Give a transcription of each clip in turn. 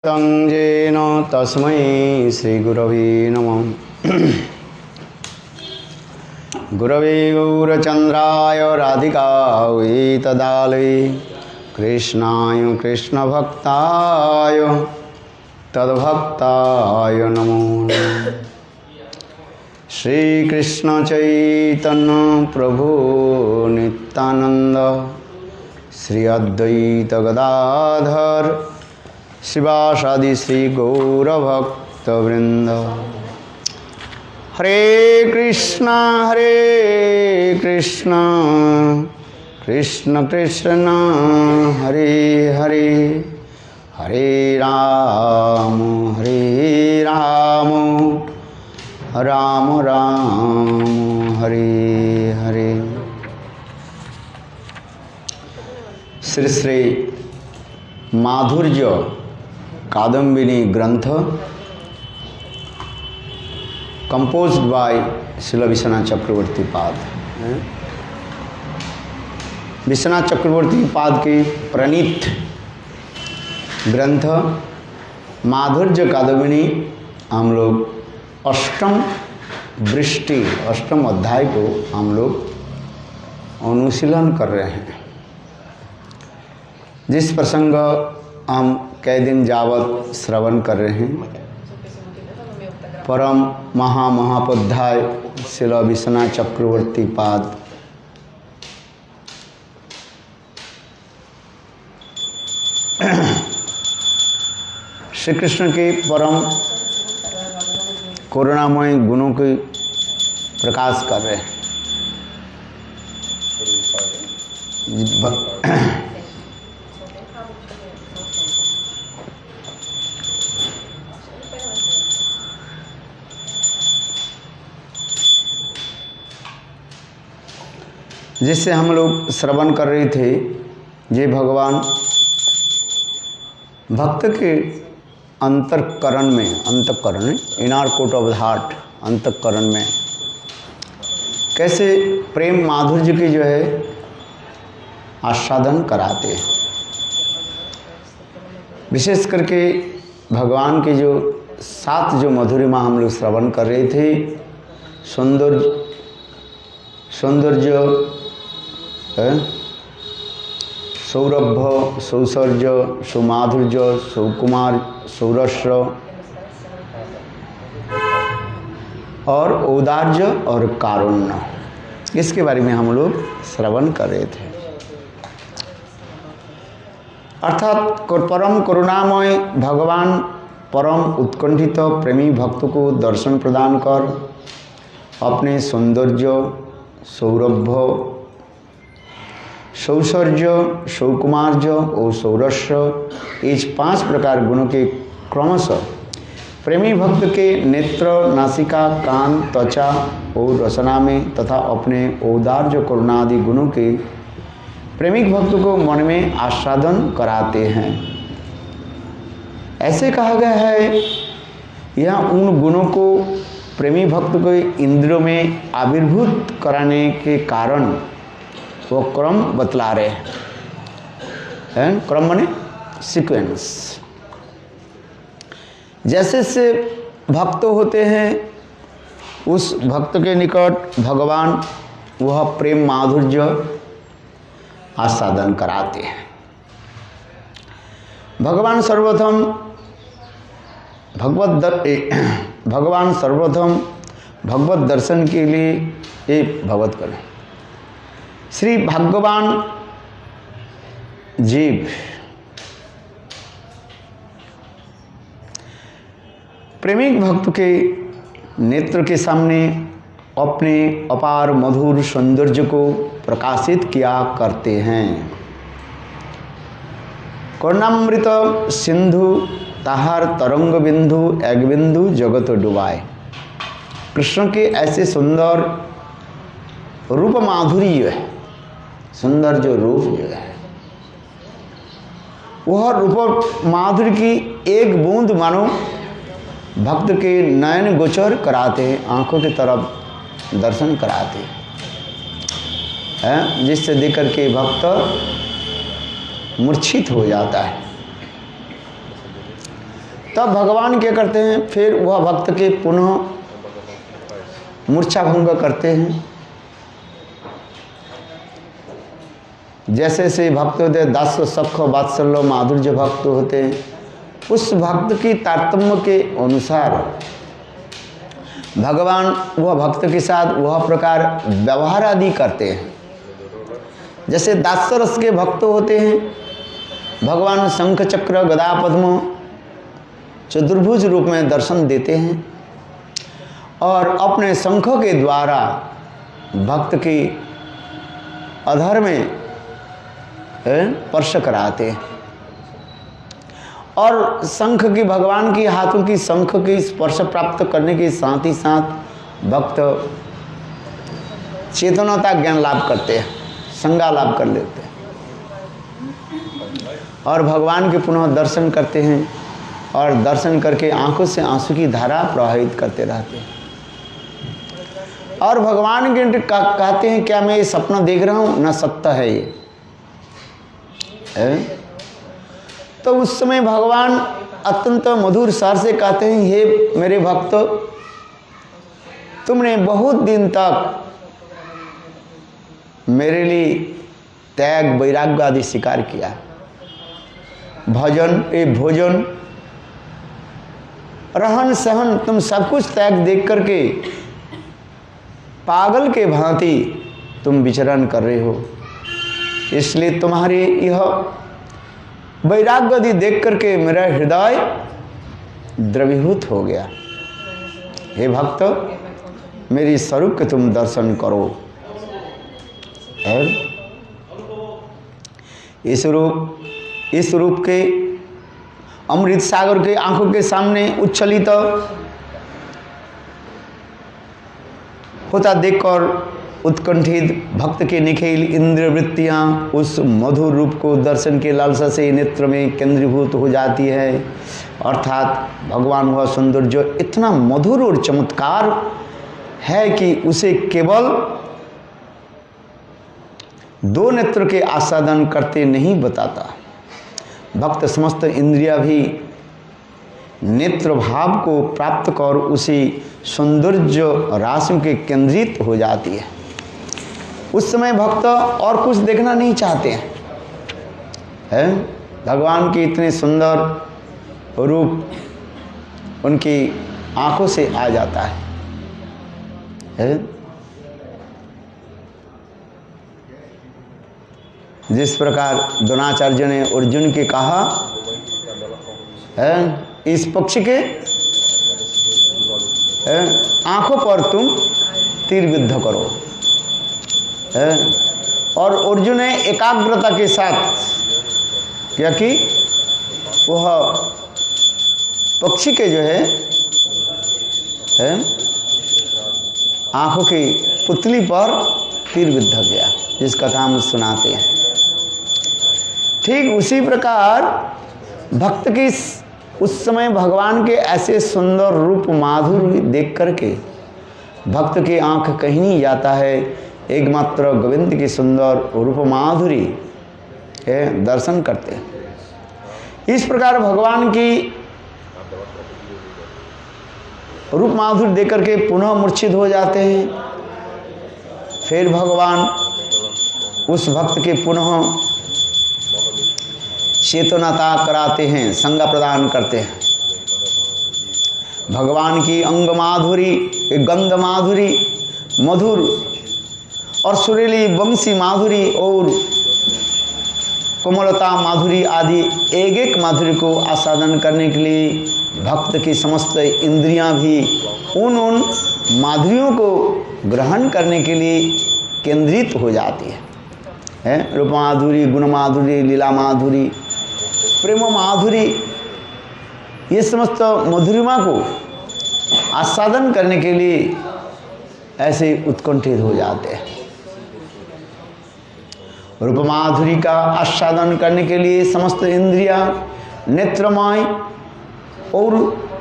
तंजेन तस्मै श्रीगुरवे नमः। गुरवे गौरचंद्राय राधिकायै तदालये कृष्णाय कृष्णभक्ताय तद्भक्ताय नमो नमः। श्रीकृष्ण चैतन्य प्रभु नित्यानंद श्री अद्वैत गदाधर शिवासादि श्री गौरभक्तवृंद। हरे कृष्ण कृष्ण कृष्ण हरे हरे, हरे राम राम राम हरे हरे। श्री श्री माधुर्य कादम्बिनी ग्रंथ कंपोज्ड बाय श्रील विश्वनाथ चक्रवर्ती पाद। विश्वनाथ चक्रवर्ती पाद के प्रणीत ग्रंथ माधुर्य कादम्बिनी हम लोग अष्टम अध्याय को हम लोग अनुशीलन कर रहे हैं। जिस प्रसंग हम कई दिन जावत श्रवण कर रहे हैं, परम महामहोपाध्याय श्रील विश्वनाथ चक्रवर्ती पाद श्री कृष्ण के परम करुणामय गुणों के प्रकाश कर रहे हैं। जिससे हम लोग श्रवण कर रहे थे, ये भगवान भक्त के अंतःकरण में, अंतःकरण इनर कोर्ट ऑफ हार्ट, अंतःकरण में कैसे प्रेम माधुर्य की जो है आस्वादन कराते हैं। विशेष करके भगवान के जो 7 जो मधुरिमा हम लोग श्रवण कर रहे थे, सौंदर्य सौरभ सौसर्य सौमाधुर्य सौकुमार सौरस्र और औदार्य और कारुण्य, इसके बारे में हम लोग श्रवण कर रहे थे। अर्थात परम करुणामय भगवान परम उत्कंठित प्रेमी भक्त को दर्शन प्रदान कर अपने सौंदर्य सौरभ सौसर्य सौकुमार्य और सौरस्व, इस 5 प्रकार गुणों के क्रमशः प्रेमी भक्त के नेत्र नासिका कान त्वचा और रसना में तथा अपने औदार्य करुणादि गुणों के प्रेमिक भक्त को मन में आस्वादन कराते हैं। ऐसे कहा गया है, यह उन गुणों को प्रेमी भक्त को इंद्रियों में आविर्भूत कराने के कारण वो क्रम बतला रहे हैं। क्रम माने सीक्वेंस। जैसे से भक्त होते हैं, उस भक्त के निकट भगवान वह प्रेम माधुर्य आस्वादन कराते हैं। भगवान सर्वप्रथम भगवत दर्शन के लिए एक भगवत करें। श्री भगवान जीव प्रेमिक भक्त के नेत्र के सामने अपने अपार मधुर सौंदर्य को प्रकाशित किया करते हैं। करुणामृत सिंधु ताहार तरंग बिंदु एक बिंदु जगत डुबाए। कृष्ण के ऐसे सुंदर रूप माधुर्य है, सुंदर जो रूप जो है, वह रूप माधुर्य की एक बूंद मानो भक्त के नयन गोचर कराते, आंखों की तरफ दर्शन कराते हैं, जिससे देखकर के भक्त मूर्छित हो जाता है। तब भगवान क्या करते हैं, फिर वह भक्त के पुनः मूर्छा भंग करते हैं। जैसे से भक्त होते हैं, दास सख वात्सल्य माधुर्य भक्त होते हैं, उस भक्त की तारतम्य के अनुसार भगवान वह भक्त के साथ वह प्रकार व्यवहार आदि करते हैं। जैसे दास रस के भक्त होते हैं, भगवान शंख चक्र गदा पद्म चतुर्भुज रूप में दर्शन देते हैं और अपने शंख के द्वारा भक्त की अधर में स्पर्श कराते हैं और शंख की, भगवान की हाथों की शंख की स्पर्श प्राप्त करने के साथ ही साथ भक्त चेतनता ज्ञान लाभ करते हैं, संज्ञा लाभ कर लेते हैं और भगवान के पुनः दर्शन करते हैं और दर्शन करके आंखों से आंसू की धारा प्रवाहित करते रहते हैं और भगवान के कहते हैं, क्या मैं ये सपना देख रहा हूँ, ना सत्य है ये तो उस समय भगवान अत्यंत मधुर स्वर से कहते हैं, हे मेरे भक्त, तुमने बहुत दिन तक मेरे लिए त्याग वैराग्य आदि स्वीकार किया, भोजन रहन सहन तुम सब कुछ त्याग देख करके पागल के भांति तुम विचरण कर रहे हो, इसलिए तुम्हारे यह वैराग्य आदि देख करके मेरा हृदय द्रवीभूत हो गया। हे भक्त, मेरी स्वरूप के तुम दर्शन करो। और इस रूप के अमृत सागर के आंखों के सामने उच्छलित होता देखकर उत्कंठित भक्त के निखिल इंद्रिय वृत्तियाँ उस मधुर रूप को दर्शन के लालसा से नेत्र में केंद्रीभूत हो जाती है। अर्थात भगवान वह सुंदर जो इतना मधुर और चमत्कार है कि उसे केवल दो नेत्र के आस्वादन करते नहीं बताता, भक्त समस्त इंद्रिया भी नेत्र भाव को प्राप्त कर उसी सौंदर्य राशि के केंद्रित हो जाती है। उस समय भक्त और कुछ देखना नहीं चाहते हैं, भगवान के इतने सुंदर रूप उनकी आंखों से आ जाता है। जिस प्रकार द्रोणाचार्य ने अर्जुन के कहा है, इस पक्षी के आंखों पर तुम तीर विद्ध करो, और अर्जुन ने एकाग्रता के साथ क्या कि वह पक्षी के जो है आंखों की पुतली पर तीर विद्ध किया, जिस कथा हम सुनाते हैं। ठीक उसी प्रकार भक्त की उस समय भगवान के ऐसे सुंदर रूप माधुर्य देख करके भक्त की आंख कहीं नहीं जाता है, एकमात्र गोविंद की सुंदर रूप माधुरी के दर्शन करते हैं। इस प्रकार भगवान की रूप माधुर्य देख करके पुनः मूर्छित हो जाते हैं। फिर भगवान उस भक्त के पुनः चेतनता कराते हैं, संज्ञा प्रदान करते हैं। भगवान की अंग माधुरी, गंध माधुरी, मधुर और सुरीली वंशी माधुरी और कोमलता माधुरी आदि एक एक माधुरी को आस्वादन करने के लिए भक्त की समस्त इंद्रियां भी उन माधुरियों को ग्रहण करने के लिए केंद्रित हो जाती है। रूप माधुरी, गुण माधुरी, लीला माधुरी, प्रेम माधुरी, ये समस्त मधुरिमा को आस्वादन करने के लिए ऐसे उत्कंठित हो जाते हैं। रूप माधुरी का आस्वादन करने के लिए समस्त इंद्रियां नेत्रमय और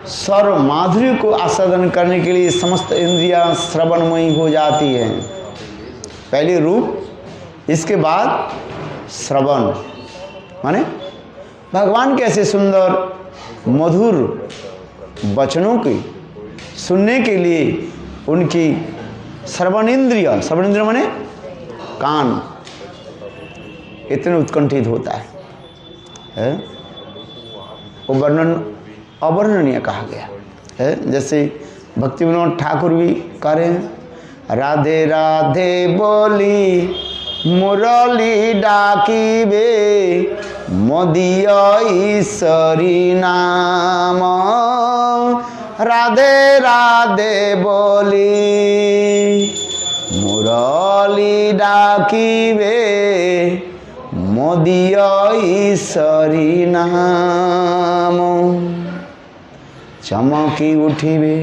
स्वर माधुरी को आस्वादन करने के लिए समस्त इंद्रियां श्रवणमयी हो जाती हैं। पहले रूप, इसके बाद श्रवण, माने भगवान के ऐसे सुंदर मधुर वचनों की सुनने के लिए उनकी श्रवणेंद्रिय माने कान इतने उत्कंठित होता है? वो वर्णन अवर्णनीय कहा गया है। जैसे भक्ति विनोद ठाकुर भी कह रहे हैं, राधे राधे बोली मुरली डाकिबे मोदिय ईश्वरी नाम, राधे राधे बोली मुरली डाकिबे मोदिय ईश्वरी नाम, चमकी उठिबे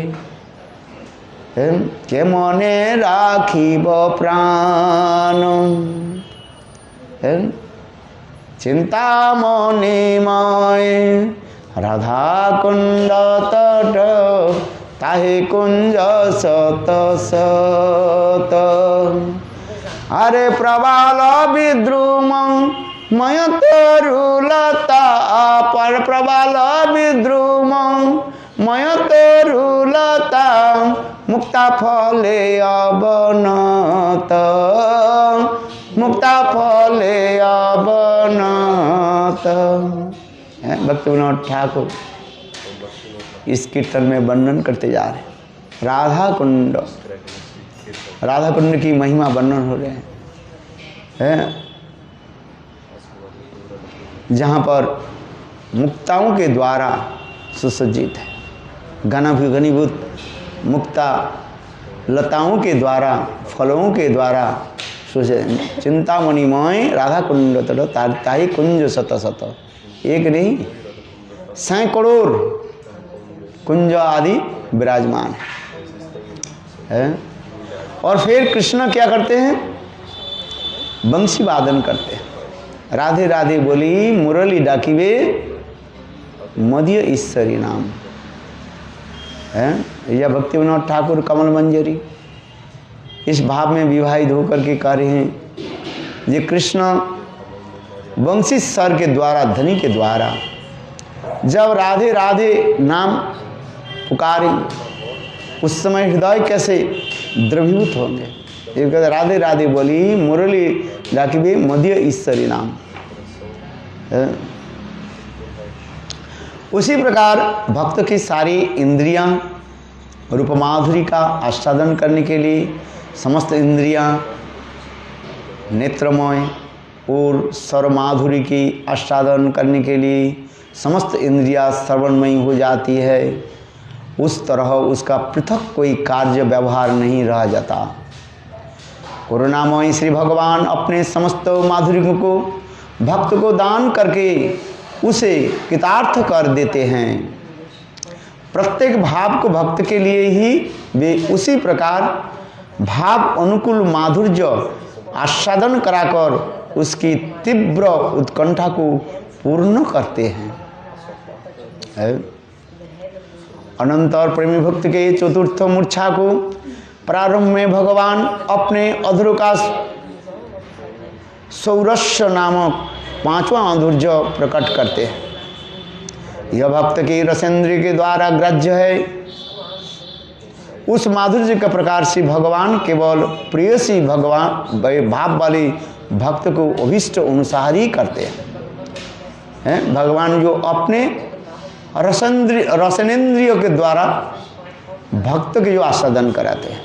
के मने राखिब प्राण, चिंतामणिमय राधा कुंड तट ताहे कुंज सत सत, अरे प्रबाल विद्रुम मय तरुलता पर प्रबाल विद्रुम मय तरुलता मुक्ता फले अवनत, मुक्ता फले अवनत। भक्ति विनोद ठाकुर इस कीर्तन में वर्णन करते जा रहे हैं। राधा कुंड की महिमा वर्णन हो रहे हैं, जहाँ पर मुक्ताओं के द्वारा सुसज्जित है, घनीभूत मुक्ता लताओं के द्वारा फलों के द्वारा चिंतामणिमय राधा कुंड तट ताही कुंज सत सत, एक नहीं सैकड़ों कुंज आदि विराजमान है। और फिर कृष्ण क्या करते हैं? बंसी वादन करते हैं। राधे राधे बोली मुरली डाकिबे मदीय ईश्वरी नाम है। यह भक्ति विनोद ठाकुर कमल मंजरी इस भाव में विवाहित होकर के कह रहे हैं, ये कृष्ण वंशी स्वर के द्वारा, ध्वनि के द्वारा जब राधे राधे नाम पुकारे उस समय हृदय कैसे द्रवीभूत होंगे। ये कहते राधे राधे बोली मुरली डाकिबे मदीय ईश्वरी नाम। उसी प्रकार भक्त की सारी इंद्रियां रूप माधुरी का आस्वादन करने के लिए समस्त इंद्रियां नेत्रमय और स्वर माधुरी की आस्वादन करने के लिए समस्त इंद्रियां श्रवणमयी हो जाती है। उस तरह उसका पृथक कोई कार्य व्यवहार नहीं रह जाता। करुणामय श्री भगवान अपने समस्त माधुर्य को भक्त को दान करके उसे कृतार्थ कर देते हैं। प्रत्येक भाव को भक्त के लिए ही वे उसी प्रकार भाव अनुकूल माधुर्य आस्वादन कराकर उसकी तीव्र उत्कंठा को पूर्ण करते हैं। अनंत और प्रेमी भक्त के चतुर्थ मूर्छा को प्रारंभ में भगवान अपने अधर का सौरस्य नामक पांचवा माधुर्य प्रकट करते हैं। यह भक्त की रसेंद्रिय के द्वारा ग्राह्य है। उस माधुर्य के प्रकार से भगवान केवल प्रेयसी भगवान भाव वाले भक्त को अभिष्ट अनुसार ही करते हैं। भगवान जो अपने रसनेन्द्रिय के द्वारा भक्त के जो आस्वादन कराते हैं,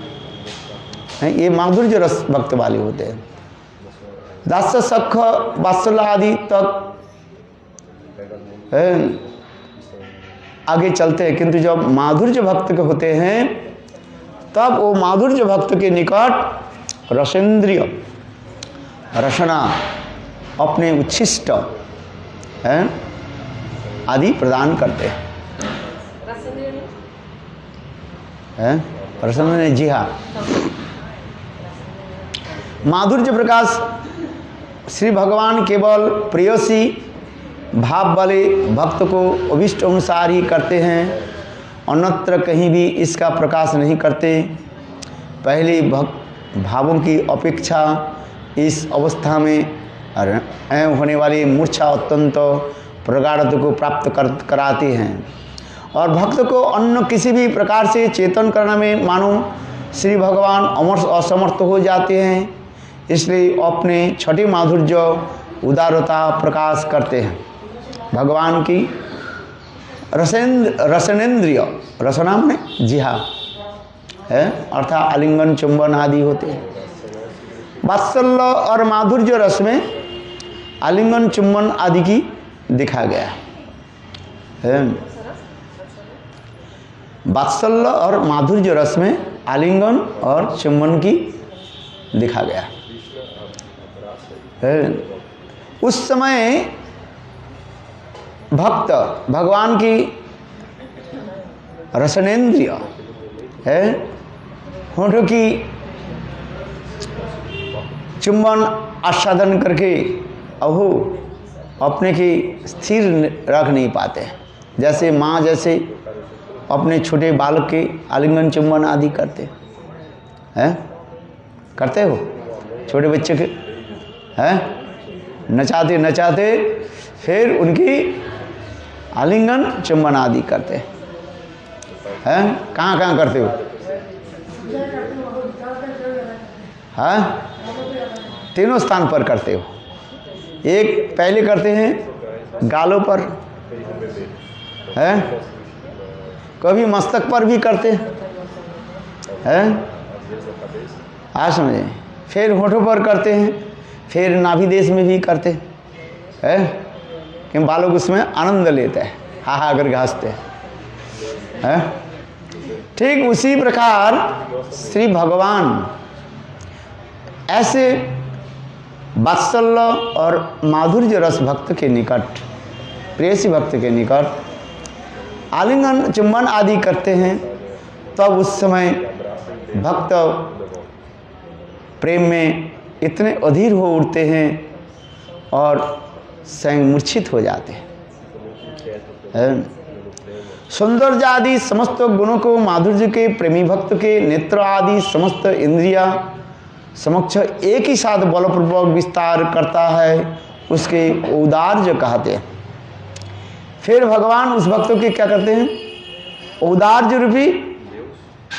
ये माधुर्य रस भक्त वाले होते हैं। दास्य सख वात्सल आदि तक आगे चलते हैं, किंतु जब माधुर्य भक्त के होते हैं तब वो माधुर्य भक्त के निकट रसेंद्रिय रसना अपने उच्छिष्ट आदि प्रदान करते हैं। रसना जी हाँ, माधुर्य प्रकाश श्री भगवान केवल प्रेयसी भाव वाले भक्त को अभिष्ट अनुसार ही करते हैं, अन्यत्र कहीं भी इसका प्रकाश नहीं करते। पहले भावों की अपेक्षा इस अवस्था में होने वाली मूर्छा अत्यंत प्रगाढ़ता को प्राप्त कराते हैं और भक्त को अन्य किसी भी प्रकार से चेतन करने में मानो श्री भगवान असमर्थ हो जाते हैं। इसलिए अपने छठी माधुर्य उदारता प्रकाश करते हैं। भगवान की रसनेन्द्रिय, रसना में जी हाँ है, अर्थात आलिंगन चुंबन आदि होते हैं। वात्सल्य और माधुर्य रस में आलिंगन चुंबन आदि की दिखा गया है। वात्सल्य और माधुर्य रस में आलिंगन और चुंबन की दिखा गया है। उस समय भक्त भगवान की रसनेन्द्रिय है, होठों की चुंबन आस्वादन करके अहो अपने की स्थिर रख नहीं पाते। जैसे माँ जैसे अपने छोटे बालक के आलिंगन चुंबन आदि करते हैं, करते हो छोटे बच्चे के हैं, नचाते नचाते फिर उनकी आलिंगन चुंबन आदि करते हैं। कहाँ कहाँ करते हो? हाँ, तीनों स्थान पर करते हो। एक पहले करते हैं गालों पर है, कभी मस्तक पर भी करते हैं, आज समझे। फिर होठों पर करते हैं, फिर नाभि देश में भी करते हैं कि बालक उसमें आनंद लेते हैं, हा हा करके हंसते हैं। ठीक उसी प्रकार श्री भगवान ऐसे वात्सल्य और माधुर्य रस भक्त के निकट, प्रेयसी भक्त के निकट आलिंगन चुंबन आदि करते हैं। तब उस समय भक्त प्रेम में इतने अधीर हो उठते हैं और स्वयं मूर्छित हो जाते हैं। सौंदर्य आदि समस्त गुणों को माधुर्य के प्रेमी भक्त के नेत्र आदि समस्त इंद्रिया समक्ष एक ही साथ बलपूर्वक विस्तार करता है, उसके औदार्य कहते हैं। फिर भगवान उस भक्तों के क्या करते हैं? औदार्य रूपी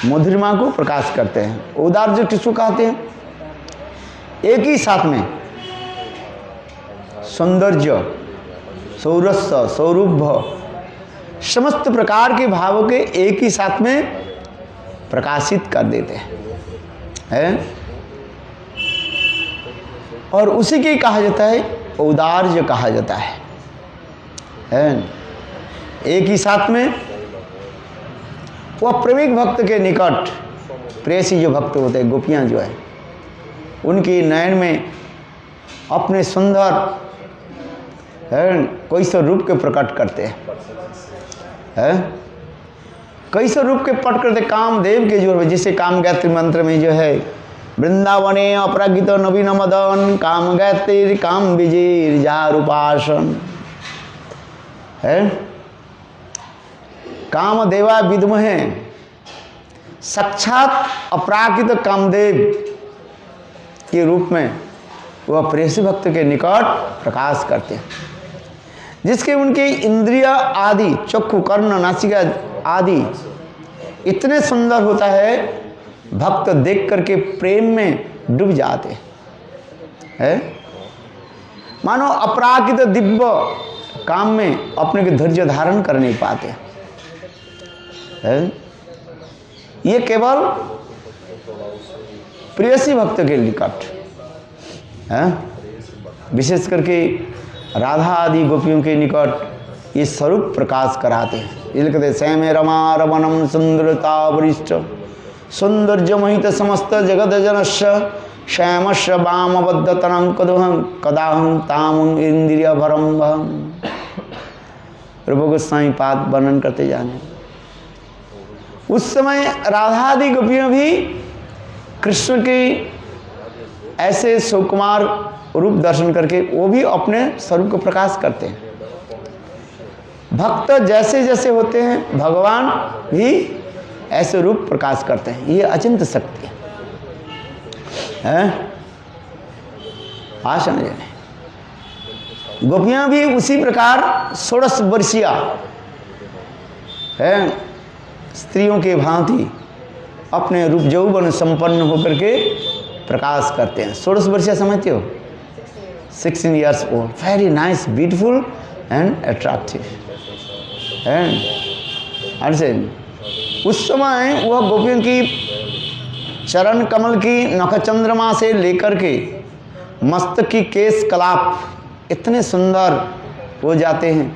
मधुरिमा को प्रकाश करते हैं। औदार्य किसको कहते हैं? एक ही साथ में सौंदर्य, सौरस्य, सौरभ समस्त प्रकार के भावों के एक ही साथ में प्रकाशित कर देते हैं। और उसी की कहा जाता है औदार्य कहा जाता है। एक ही साथ में वह प्रेमिक भक्त के निकट, प्रेयसी जो भक्त होते हैं, गोपियां जो है, उनकी नयन में अपने सुंदर कैसे रूप के प्रकट करते हैं, कैसे रूप के प्रकट करते। कामदेव के जो, जिसे काम गायत्री मंत्र में जो है, वृंदावने अपरागित नवीन मदन काम गायत्री काम विजय जारूपासन है। काम देवा विद्महे, साक्षात अपरागित कामदेव के रूप में वह प्रेयसी भक्त के निकट प्रकाश करते हैं, जिसके उनके इंद्रिय आदि चक्षु कर्ण नासिका आदि इतने सुंदर होता है, भक्त देख करके प्रेम में डूब जाते हैं। मानो अपराकित दिव्य काम में अपने के धैर्य धारण कर नहीं पाते हैं। ये केवल प्रेयसी भक्त के निकट है, विशेष करके राधा आदि गोपियों के निकट ये स्वरूप प्रकाश कराते हैं। ये लिखते श्याम रमा रमणम सुंदरता वरिष्ठ सौंदर्य मोहित समस्त जगत जनस्य श्यामस्य वामबद्धतनं कदाहं ताम इंद्रिय भरम भम। प्रभु गोस्वामी पाद वर्णन करते जाने। उस समय राधादि गोपियां भी कृष्ण के ऐसे सुकुमार रूप दर्शन करके वो भी अपने स्वरूप को प्रकाश करते हैं। भक्त जैसे जैसे होते हैं, भगवान भी ऐसे रूप प्रकाश करते हैं। ये अचिंत्य शक्ति है। आसन गोपियां भी उसी प्रकार 16 वर्षीय है स्त्रियों के भांति अपने रूप यौवन संपन्न होकर के प्रकाश करते हैं। 16 वर्षीय समझते हो? 16 years old, very nice, beautiful and attractive। उस समय वह गोपियों की चरण कमल की नख चंद्रमा से लेकर के मस्तक की केश कलाप इतने सुंदर हो जाते हैं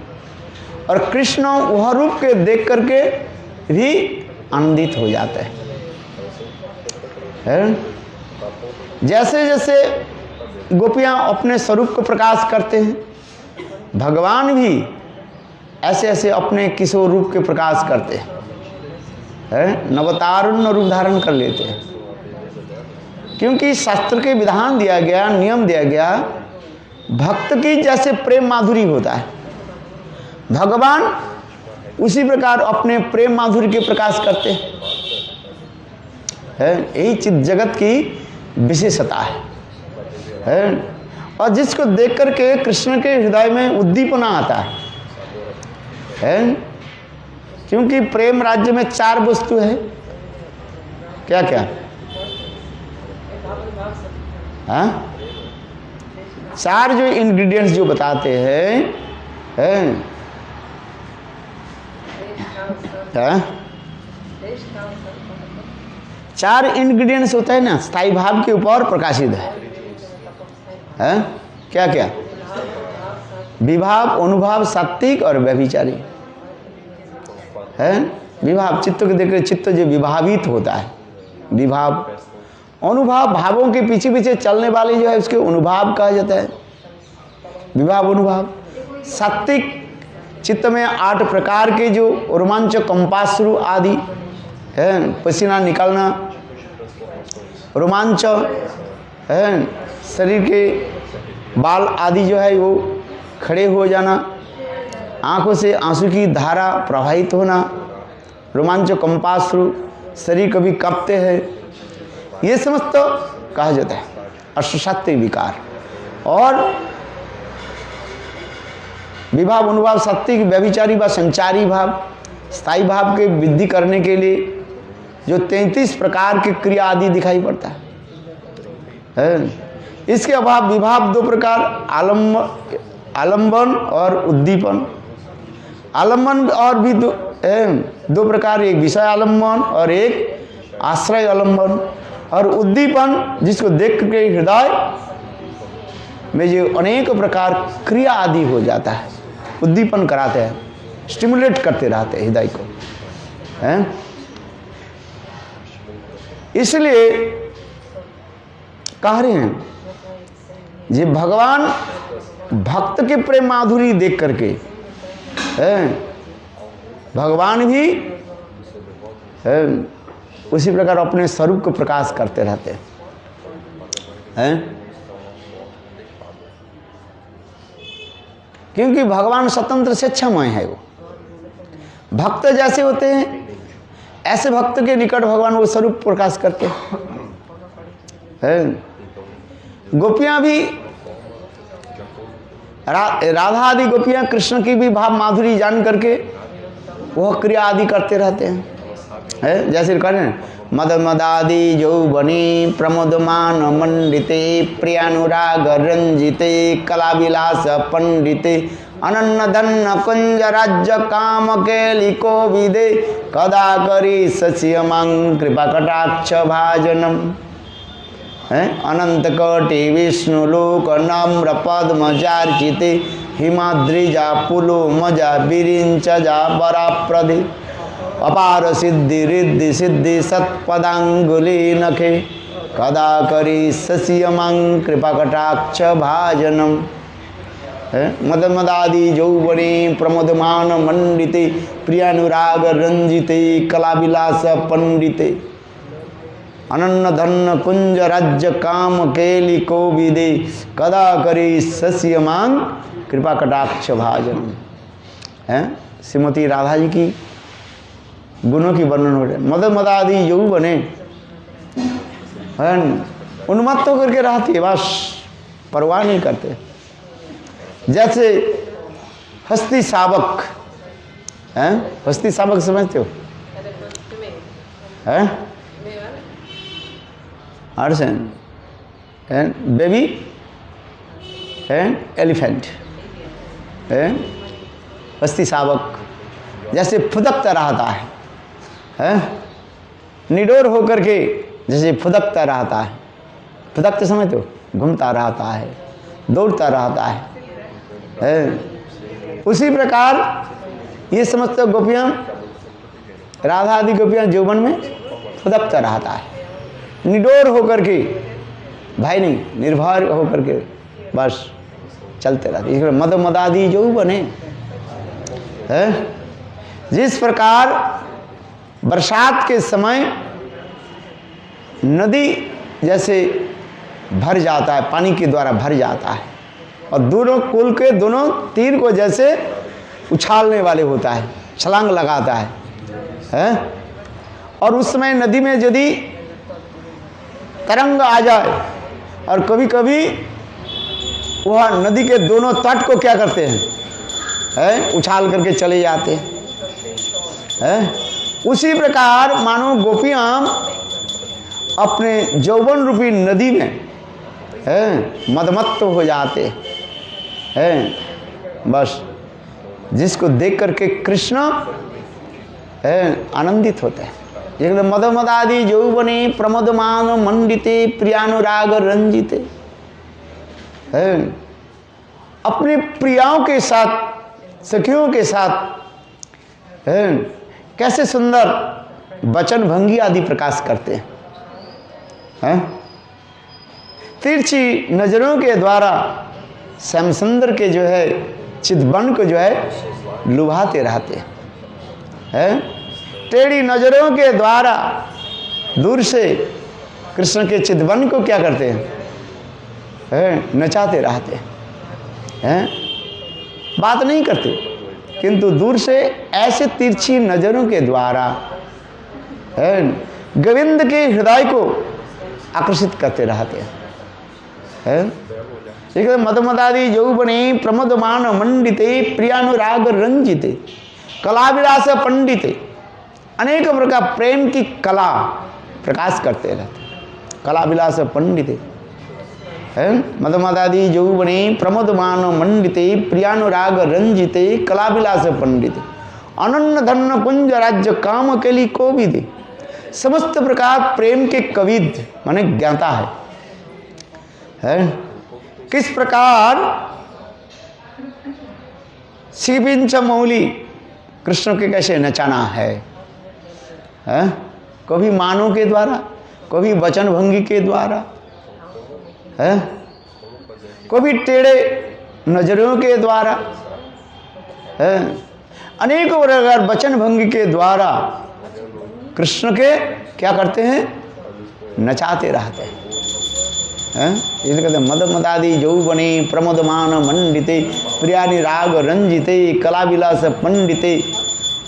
और कृष्ण वह रूप के देख करके भी आनंदित हो जाते हैं। जैसे जैसे गोपियां अपने स्वरूप को प्रकाश करते हैं, भगवान भी ऐसे ऐसे अपने किशोर रूप के प्रकाश करते हैं, नवतारुण्य रूप धारण कर लेते हैं। क्योंकि शास्त्र के विधान दिया गया, नियम दिया गया, भक्त की जैसे प्रेम माधुरी होता है, भगवान उसी प्रकार अपने प्रेम माधुरी के प्रकाश करते हैं। यही चित्त जगत की विशेषता है। और जिसको देख करके कृष्ण के हृदय में उद्दीपना आता है। क्योंकि प्रेम राज्य में 4 वस्तु है। क्या क्या? हाँ, 4 जो इंग्रेडिएंट्स जो बताते हैं, हाँ? 4 इंग्रेडिएंट्स होता है ना, स्थायी भाव के ऊपर प्रकाशित है। क्या क्या? विभाव, अनुभाव, सात्विक और व्यभिचारी है। विभाव चित्त को देख चित्त जो विभावित होता है, विभाव। अनुभाव भावों के पीछे पीछे चलने वाले जो है उसके अनुभाव कहा जाता है, विभाव अनुभाव। सात्विक चित्त में 8 प्रकार के जो रोमांच, कंपाश्रु आदि है, पसीना निकलना, रोमांच है, शरीर के बाल आदि जो है वो खड़े हो जाना, आंखों से आंसू की धारा प्रवाहित होना, रोमांच, कंपाश्रु, शरीर कभी कांपते हैं, ये समस्त कहा जाता है अष्टसात्विक विकार। और विभाव, अनुभाव, सात्विक, व्यभिचारी व संचारी भाव, स्थायी भाव के वृद्धि करने के लिए जो 33 प्रकार के क्रिया आदि दिखाई पड़ता है। इसके अभाव विभाव 2 प्रकार, आलंबन और उद्दीपन। आलंबन और भी 2 प्रकार, एक विषय आलंबन और एक आश्रय आलंबन। और उद्दीपन जिसको देख के हृदय में जो अनेक प्रकार क्रिया आदि हो जाता है, उद्दीपन कराते हैं, स्टिमुलेट करते रहते हैं हृदय को, हैं? इसलिए कह रहे हैं जी भगवान भक्त के प्रेम माधुरी देख करके भगवान भी उसी प्रकार अपने स्वरूप को प्रकाश करते रहते हैं। क्योंकि भगवान स्वतंत्र स्वेच्छामय है। वो भक्त जैसे होते हैं ऐसे भक्त के निकट भगवान वो स्वरूप प्रकाश करते हैं। गोपियां भी राधा आदि गोपियां कृष्ण की भी भाव माधुरी जान करके वह क्रिया आदि करते रहते हैं। जैसे कह रहे हैं मद मदादि यौवनी प्रमोदमान मंडिते प्रियानुराग रंजिते कला विलास पंडिते अनन्न धन्न कुंज राज्य काम केलिको विदे कदा करी सस्यमं कृपा कटाक्ष भाजनम। अनंत कोटि विष्णु लोक नम्र पद्मजार्चिते हिमाद्रिजा पुलो मजा विरिंचजा बराप्रदे अपार सिद्धि रिद्धि सिद्धि सत्पदांगुली नखे कदा करी सस्यमं कृपा कटाक्ष भाजनम। मद मदादि यौवने प्रमोदमान मंडिते प्रियानुराग रंजिते कला विलास पंडिते अनन्न धन्न कुंज राज्य काम केली कोविदे कदा करी सस्यमं कृपा कटाक्ष भाजनम। श्रीमती राधा जी की गुणों की वर्णन हो रहे। मद मदादि यौवने उन्मत्त होकर के रहती है, बस परवाह नहीं करते। जैसे हस्ती शावक हैं, हस्ती शावक समझते हो हैं? Arson and baby and elephant and हस्ती शावक जैसे फुदकता रहता है, निडोर होकर के जैसे फुदकता रहता है, फुदकते समय तो घूमता रहता है, दौड़ता रहता है। उसी प्रकार ये समस्त गोपियाँ, राधा आदि गोपियाँ यौवन में फुदकता रहता है, निडोर होकर के, भाई नहीं, निर्भर होकर के बस चलते रहते। इसलिए मद मदादि यौवने है। जिस प्रकार बरसात के समय नदी जैसे भर जाता है, पानी के द्वारा भर जाता है और दोनों कुल के दोनों तीर को जैसे उछालने वाले होता है, छलांग लगाता है? और उस समय नदी में यदि तरंग आ जाए और कभी कभी वह नदी के दोनों तट को क्या करते हैं, उछाल करके चले जाते हैं। उसी प्रकार मानो गोपियां अपने यौवन रूपी नदी में मदमत्त हो जाते हैं। बस जिसको देख करके कृष्ण आनंदित होते हैं। एकदम मद मदादि यौवने प्रमोदमान मंडिते प्रियानुराग रंजिते, अपने प्रियाओं के साथ, सखियों के साथ कैसे सुंदर वचन भंगी आदि प्रकाश करते हैं। तिरछी नजरों के द्वारा श्याम सुंदर के जो है चितवन को जो है लुभाते रहते हैं। टेढ़ी नजरों के द्वारा दूर से कृष्ण के चितवन को क्या करते हैं, नचाते रहते हैं। बात नहीं करते किंतु दूर से ऐसे तिरछी नजरों के द्वारा गोविंद के हृदय को आकर्षित करते रहते हैं। मदमदादि यौवने प्रमोदमान मंडिते प्रियानुराग रंजिते कलाविलास पंडिते, अनेक प्रकार प्रेम की कला प्रकाश करते रहते, कलाविलास पंडिते मदमदादि यौवने प्रमोदमान मंडिते प्रियानुराग रंजिते कलाविलास पंडिते अनन्न धन कुंज राज्य काम के लिए कोविद, समस्त प्रकार प्रेम के कविद माने ज्ञाता है। किस प्रकार श्रीपिंच मौली कृष्ण के कैसे नचाना है, कभी मानों के द्वारा, कभी वचन भंगी के द्वारा, कभी टेढ़े नजरों के द्वारा, अनेकों प्रकार वचन भंगी के द्वारा कृष्ण के क्या करते हैं, नचाते रहते हैं। इसलिए कहते मद मदादि यौवने प्रमोदमान मंडिते प्रियानुराग रंजिते कलाविलास पंडिते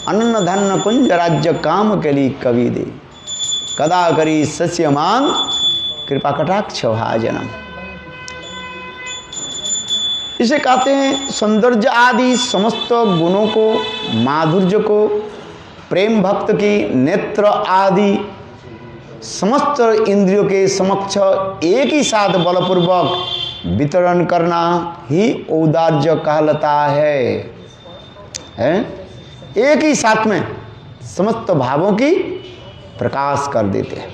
अनन्न धन कुंज राज्य काम के लिए कवि दे कदा करी सस्य मांग कृपा कटाक्ष भाजनम। इसे कहते हैं सौंदर्य आदि समस्त गुणों को, माधुर्य को, प्रेम भक्त की नेत्र आदि समस्त इंद्रियों के समक्ष एक ही साथ बलपूर्वक वितरण करना ही औदार्य कहलाता है। एक ही साथ में समस्त भावों की प्रकाश कर देते हैं।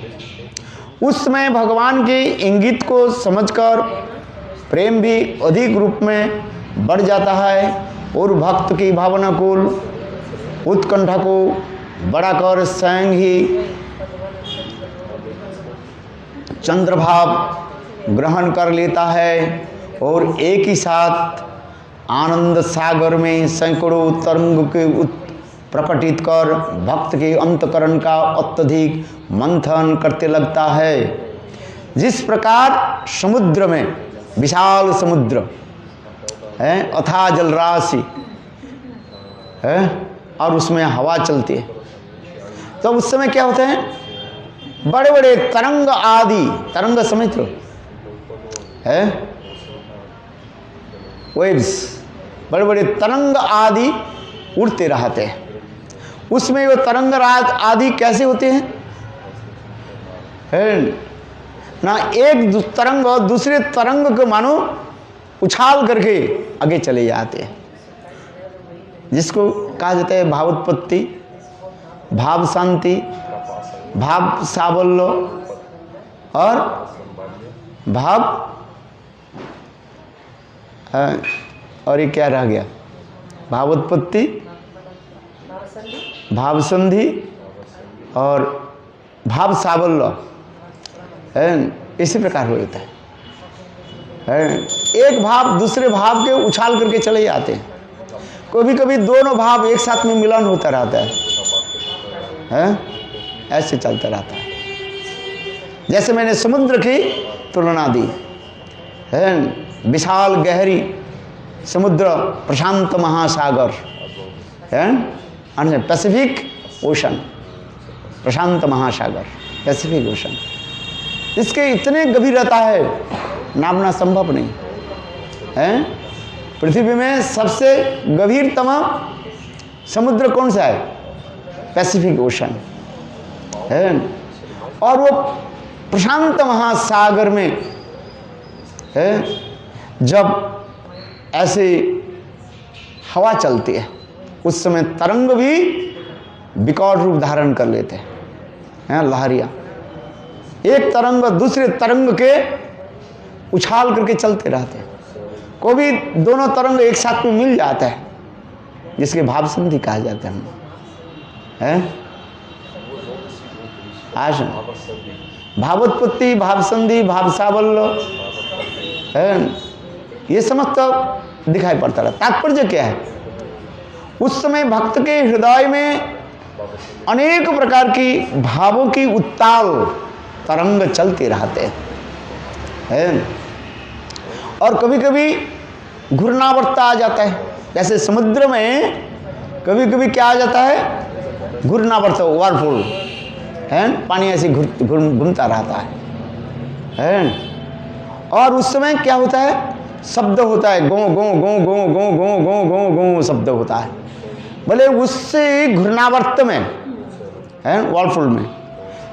उस समय भगवान के इंगित को समझकर प्रेम भी अधिक रूप में बढ़ जाता है और भक्त की भावना को, उत्कंठा को बढ़ाकर स्वयं ही चंद्रभाव ग्रहण कर लेता है और एक ही साथ आनंद सागर में सैकड़ों तरंग के प्रकटित कर भक्त के अंतकरण का अत्यधिक मंथन करते लगता है। जिस प्रकार समुद्र में, विशाल समुद्र है, अथाह जलराशि है और उसमें हवा चलती है, तो उस समय क्या होते हैं, बड़े बड़े तरंग आदि, तरंग समझ लो है, वेव्स, बड़े बड़े तरंग आदि उड़ते रहते हैं। उसमें वो तरंग आदि कैसे होते हैं? है ना, एक तरंग और दूसरे तरंग को मानो उछाल करके आगे चले जाते हैं, जिसको कहा जाता है भावोत्पत्ति, भाव शांति, भाव साबल्य और भाव, और ये क्या रह गया? भावोत्पत्ति, भाव संधि और भाव साबल्य, इसी प्रकार हो जाता है। एक भाव दूसरे भाव के उछाल करके चले जाते हैं। कभी कभी दोनों भाव एक साथ में मिलन होता रहता है, ऐसे चलता रहता है। जैसे मैंने समुद्र की तुलना दी है, विशाल गहरी समुद्र, प्रशांत महासागर है, पैसिफिक ओशन, प्रशांत महासागर, पैसिफिक ओशन, इसके इतने गभीरता है नापना संभव नहीं है। पृथ्वी में सबसे गभीरतम समुद्र कौन सा है? पैसिफिक ओशन है। और वो प्रशांत महासागर में है, जब ऐसे हवा चलती है उस समय तरंग भी विकट रूप धारण कर लेते हैं, लहरियां। एक तरंग दूसरे तरंग के उछाल करके चलते रहते हैं। कोई भी दोनों तरंग एक साथ में मिल जाता है, जिसके भाव संधि कहा जाता है। आज भावोत्पत्ति, भाव संधि, भाव साबल्य है, ये समस्त दिखाई पड़ता रहा। तात्पर्य क्या है? उस समय भक्त के हृदय में अनेक प्रकार की भावों की उत्ताल तरंग चलते रहते हैं। और कभी कभी घूर्णावर्त आ जाता है। जैसे समुद्र में कभी कभी क्या आ जाता है? घूर्णावर्त, ओवरफ्लो है, पानी ऐसे घूमता रहता है। और उस समय क्या होता है? शब्द होता है, गो गो गो गो गो गो गो गो गो शब्द होता है। भले उससे घूर्णावर्त में है, ओवरफ्लो में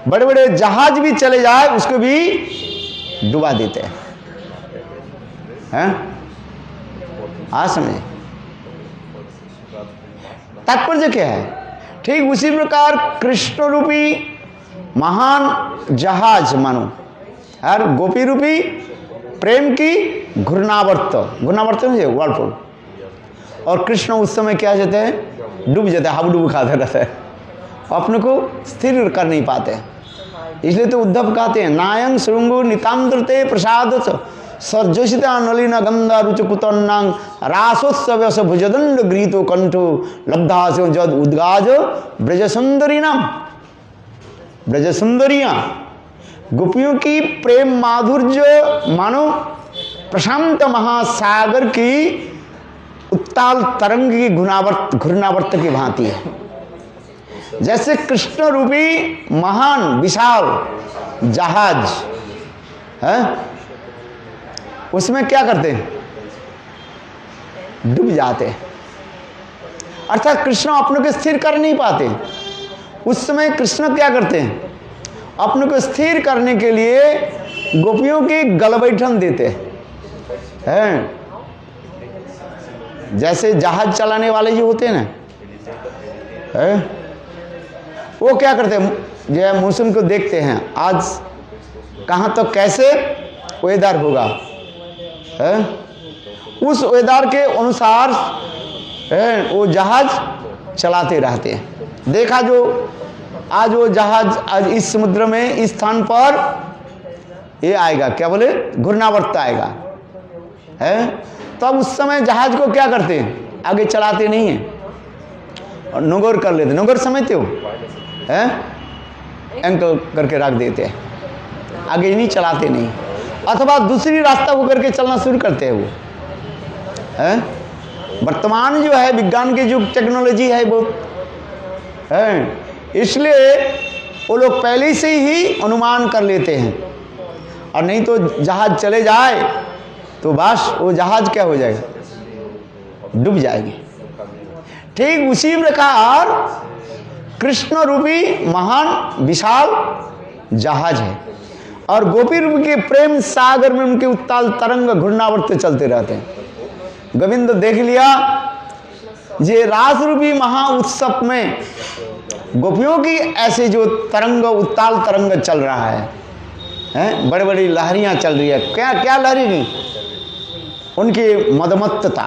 बड़े बड़े जहाज भी चले जाए उसको भी डुबा देते हैं। आज में तात्पर्य क्या है? ठीक उसी प्रकार कृष्ण रूपी महान जहाज मानो, हर गोपी रूपी प्रेम की घूर्णावर्त, घूर्णावर्त में वर्लपुल, और कृष्ण उस समय क्या जाते हैं? डूब जाते हैं, हाबडूब खाते रहते हैं, अपने को स्थिर कर नहीं पाते। इसलिए तो उद्धव कहते हैं, नायं श्रृंगु नितांद्रते प्रसाद सर्जोषिता नलिन गंधा रुच कुतन्नांग रासोत्सव भुजदंड गृहीतो कंठो लब्धासो जद उद्गाज ब्रज सुंदरी नाम। ब्रज सुंदरियां गोपियों की प्रेम माधुर्य मानो प्रशांत महासागर की उत्ताल तरंग की घूर्णावर्त की भांति है। जैसे कृष्ण रूपी महान विशाल जहाज है, उसमें क्या करते हैं? डूब जाते हैं। अर्थात कृष्ण अपने को स्थिर कर नहीं पाते। उस समय कृष्ण क्या करते हैं? अपने को स्थिर करने के लिए गोपियों की गल बैठन देते हैं। जैसे जहाज चलाने वाले जो होते हैं ना, वो क्या करते हैं? जो मौसम को देखते हैं, आज कहाँ तो कैसे वेदर होगा, उस वेदर के अनुसार वो जहाज चलाते रहते हैं। देखा जो आज वो जहाज आज इस समुद्र में इस स्थान पर ये आएगा, क्या बोले? घूर्णावर्त आएगा है। तब उस समय जहाज को क्या करते हैं? आगे चलाते नहीं हैं और नोगर कर लेते। नोगर समझते हो? है, एंकल करके रख देते हैं, आगे नहीं चलाते नहीं, अथवा दूसरी रास्ता वो करके चलना शुरू करते हैं वो है। वर्तमान जो है विज्ञान की जो टेक्नोलॉजी है वो है, इसलिए वो लोग पहले से ही अनुमान कर लेते हैं। और नहीं तो जहाज चले जाए तो बस वो जहाज क्या हो जाएगा? डूब जाएगी। ठीक उसी प्रकार कृष्ण रूपी महान विशाल जहाज है और गोपी रूप के प्रेम सागर में उनके उत्ताल तरंग घूर्णावर्त चलते रहते हैं। गोविंद देख लिया ये रास रूपी महा उत्सव में गोपियों की ऐसे जो तरंग उत्ताल तरंग चल रहा है, बड़ी बड़ी लहरियां चल रही है। क्या क्या लहरी नहीं, उनकी मदमत्तता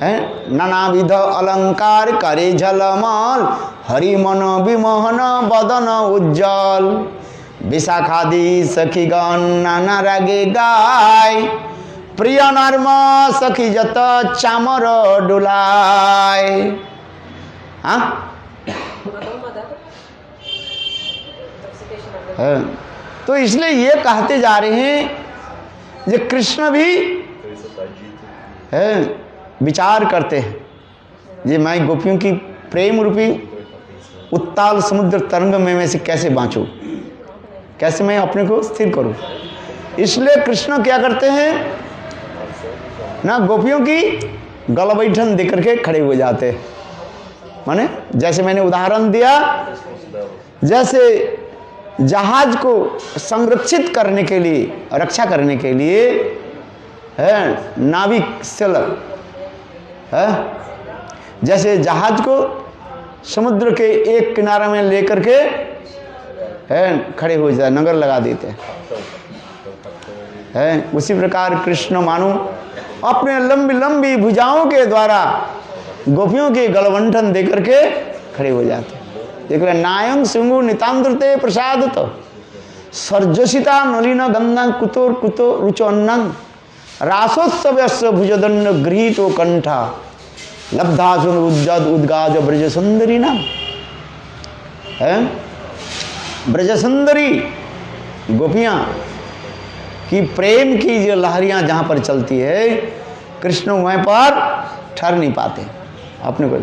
है। नानाविध अलंकार करे झलमल, हरि मन विमोहन बदन उज्जवल, विशाखादि सखीगण नाना रागे गाय, प्रिय नर्म सखी जत चामर डुलाय। हाँ तो इसलिए ये कहते जा रहे हैं ये कृष्ण भी है विचार करते हैं ये मैं गोपियों की प्रेम रूपी उत्ताल समुद्र तरंग में मैं से कैसे बाँचूं, कैसे मैं अपने को स्थिर करूं। इसलिए कृष्ण क्या करते हैं ना, गोपियों की गला बैठन दे करके खड़े हो जाते हैं। माने जैसे मैंने उदाहरण दिया, जैसे जहाज को संरक्षित करने के लिए, रक्षा करने के लिए है नाविक सेलर है, जैसे जहाज को समुद्र के एक किनारे में लेकर के है खड़े हो जाए, नगर लगा देते हैं। उसी प्रकार कृष्ण मानो अपने लंबी लंबी भुजाओं के द्वारा गोपियों के गलवंठन दे करके खड़े हो जाते। देख रहे नायं सिंगु नितांद्रते प्रसाद तो सर्जसिता नलिन गंधा कुतोर कुतो रुचोन्नं, रासोत्सव भुजदंड गृहीतो कंठा, लब्धासुन उज्जद उद्गाज ब्रज सुंदरी नाम है। ब्रज सुंदरी गोपियां की प्रेम की जो लहरियां जहां पर चलती है, कृष्ण वहीं पर ठहर नहीं पाते अपने को।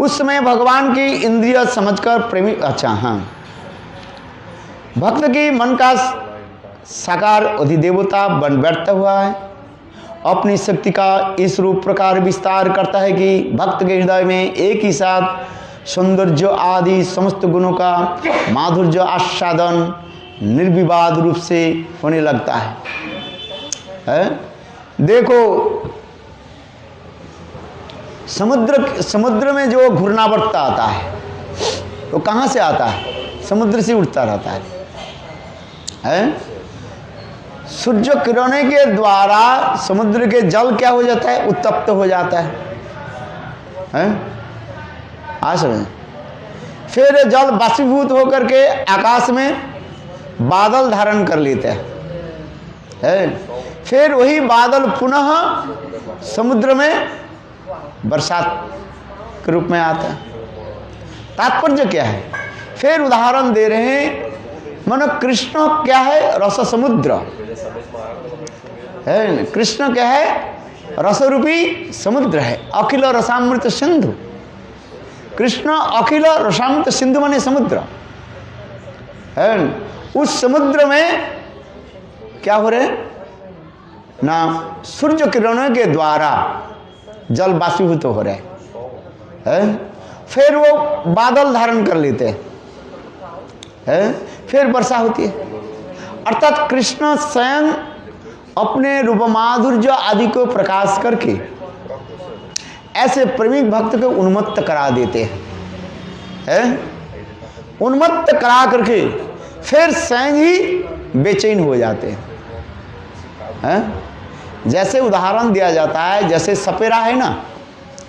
उस समय भगवान की इंद्रिय समझकर प्रेमी, अच्छा हाँ, भक्त की मन का साकार अधिदेवता बन बैठता हुआ है, अपनी शक्ति का इस रूप प्रकार विस्तार करता है कि भक्त के हृदय में एक ही साथ सौंदर्य आदि समस्त गुणों का माधुर्य आस्वादन निर्विवाद रूप से होने लगता है? देखो समुद्र में जो घूर्णावर्त आता है वो कहाँ से आता है? समुद्र से उठता रहता है? सूर्य किरणों के द्वारा समुद्र के जल क्या हो जाता है? उत्तप्त हो जाता है? आ समझ। फिर जल बाष्पीभूत होकर के आकाश में बादल धारण कर लेते हैं। फिर वही बादल पुनः समुद्र में बरसात के रूप में आता है। तात्पर्य क्या है? फिर उदाहरण दे रहे हैं, मानो कृष्ण क्या है? रस समुद्र है। कृष्ण क्या है? रस रूपी समुद्र है। अखिल रसामृत सिंधु, कृष्ण अखिल रसामृत सिंधु माने समुद्र है। उस समुद्र में क्या हो रहे ना, सूर्य किरणों के द्वारा जल बाष्पीभूत हो रहे हैं। फिर वो बादल धारण कर लेते हैं, फिर वर्षा होती है। अर्थात कृष्ण स्वयं अपने रूप माधुर्य आदि को प्रकाश करके ऐसे प्रेमिक भक्त को उन्मत्त करा देते हैं। उन्मत्त करा करके फिर स्वयं ही बेचैन हो जाते हैं। जैसे उदाहरण दिया जाता है, जैसे सपेरा है ना,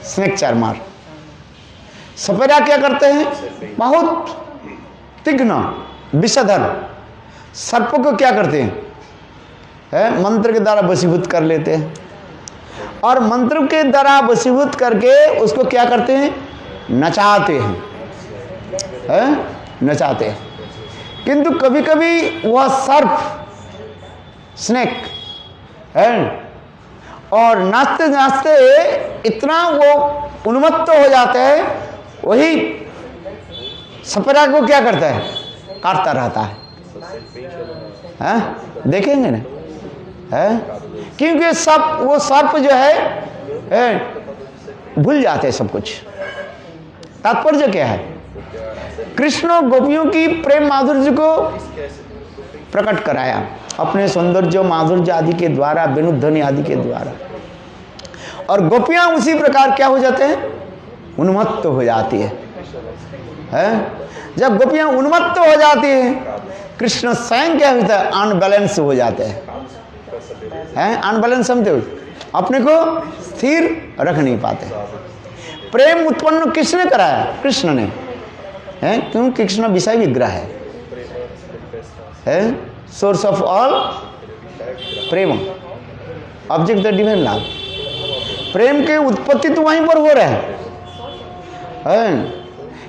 स्नेक चार्मर। सपेरा क्या करते हैं? बहुत तीक्ष्ण विषधर सर्प को क्या करते हैं? मंत्र के द्वारा वशीभूत कर लेते हैं, और मंत्र के द्वारा वशीभूत करके उसको क्या करते हैं? नचाते हैं, नचाते हैं। किंतु कभी कभी वह सर्प स्नेक है, और नाचते नाचते इतना वो उन्मत्त हो जाता है, वही सपेरा को क्या करता है? काटता रहता है। देखेंगे ना, क्योंकि वो सर्प जो है भूल जाते हैं सब कुछ। तात्पर्य क्या है? कृष्ण गोपियों की प्रेम माधुर्य को प्रकट कराया अपने सौंदर्य माधुर्य आदि के द्वारा, वेणुध्वनि आदि के द्वारा, और गोपियां उसी प्रकार क्या हो जाते हैं? उन्मत्त हो जाती है। जब गोपियां उन्मत्त हो जाती हैं, कृष्ण स्वयं क्या होता है? अनबैलेंस हो जाते हैं। अनबैलेंस समझते हो? अपने को स्थिर रख नहीं पाते। प्रेम उत्पन्न किसने कराया? कृष्ण ने। क्यों? कृष्ण विषय विग्रह है, source of all prem, object the divine love. प्रेम के उत्पत्ति तो वहीं पर हो रहा है,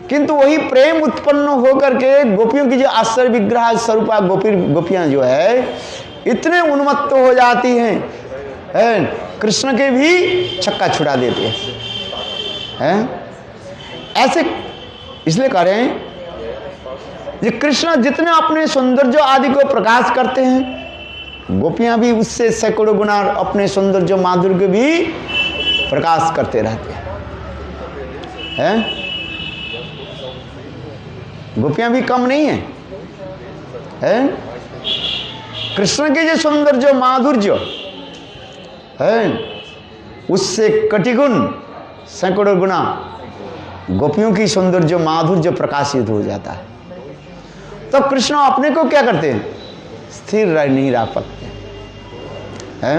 किंतु वही प्रेम उत्पन्न होकर के गोपियों की जो आश्चर्य विग्रह स्वरूपा गोपियां जो है इतने उन्मत्त हो जाती हैं, कृष्ण के भी छक्का छुड़ा देते हैं। ऐसे इसलिए कह रहे हैं कि कृष्ण जितने अपने सौंदर्य आदि को प्रकाश करते हैं, गोपियां भी उससे सैकड़ों गुना अपने सौंदर्य माधुर्य को भी प्रकाश करते रहते हैं। गोपियां भी कम नहीं है, कृष्ण के जो सौंदर्य माधुर्य है उससे कटिगुण सैकड़ों गुना गोपियों की सौंदर्य माधुर्य प्रकाशित हो जाता है। तो कृष्ण अपने को क्या करते हैं? स्थिर नहीं रह पाते हैं।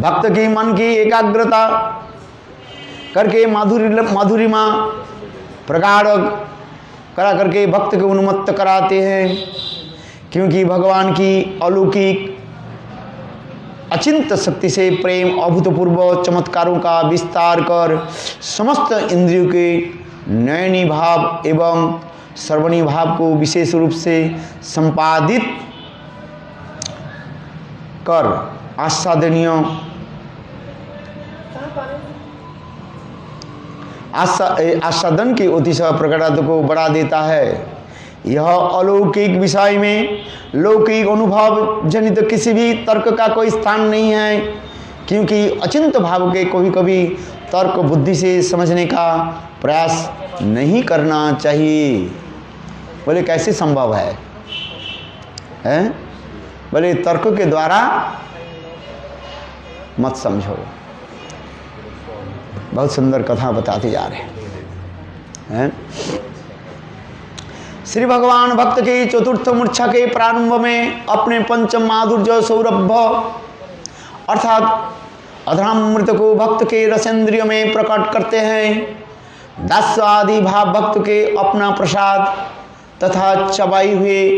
भक्त की मन की एकाग्रता करके माधुरिमा प्रगाढ़ करा करके भक्त को उन्मत्त कराते हैं, क्योंकि भगवान की अलौकिक अचिंत शक्ति से प्रेम अभूतपूर्व चमत्कारों का विस्तार कर समस्त इंद्रियों के नयनी भाव एवं श्रवणी भाव को विशेष रूप से संपादित कर आस्वादनीय आस्वादन की अतिशय प्रकटता को बढ़ा देता है। यह अलौकिक विषय में लौकिक अनुभव जनित किसी भी तर्क का कोई स्थान नहीं है, क्योंकि अचिंत भाव के कभी कभी तर्क बुद्धि से समझने का प्रयास नहीं करना चाहिए। बोले कैसे संभव है? बोले तर्क के द्वारा मत समझो। बहुत सुंदर कथा बताते जा रहे हैं। श्री भगवान भक्त की चतुर्थ मूर्छा के प्रारंभ में अपने पंचम माधुर्य सौरभ अर्थात अधरामृत को भक्त के रसेंद्रिय में प्रकट करते हैं। दास आदि भाव भक्त के अपना प्रसाद तथा चबाई हुए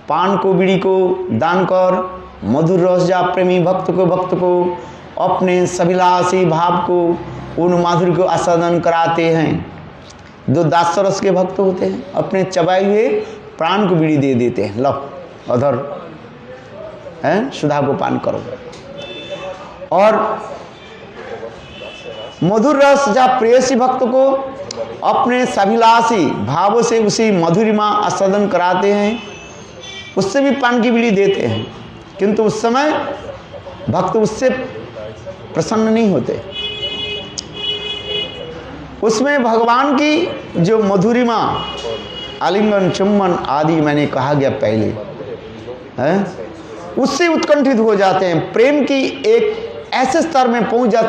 पान को बीड़ी को दान कर मधुर रस जा प्रेमी भक्त को अपने सभिलाषी भाव को उन माधुर्य को आस्वादन कराते हैं। जो दास रस के भक्त होते हैं अपने चबाए हुए प्राण को बीड़ी दे देते हैं, लो अधर सुधा को पान करो। और मधुर रस जा प्रेयसी भक्त को अपने सभिलाषी भावों से उसी मधुरिमा आस्वादन कराते हैं, उससे भी पान की बीड़ी देते हैं, किंतु उस समय भक्त उससे प्रसन्न नहीं होते। उसमें भगवान की जो मधुरिमा आलिंगन चुम्बन आदि मैंने कहा गया पहले है, उससे उत्कंठित हो जाते हैं, प्रेम की एक ऐसे स्तर में पहुंच जाते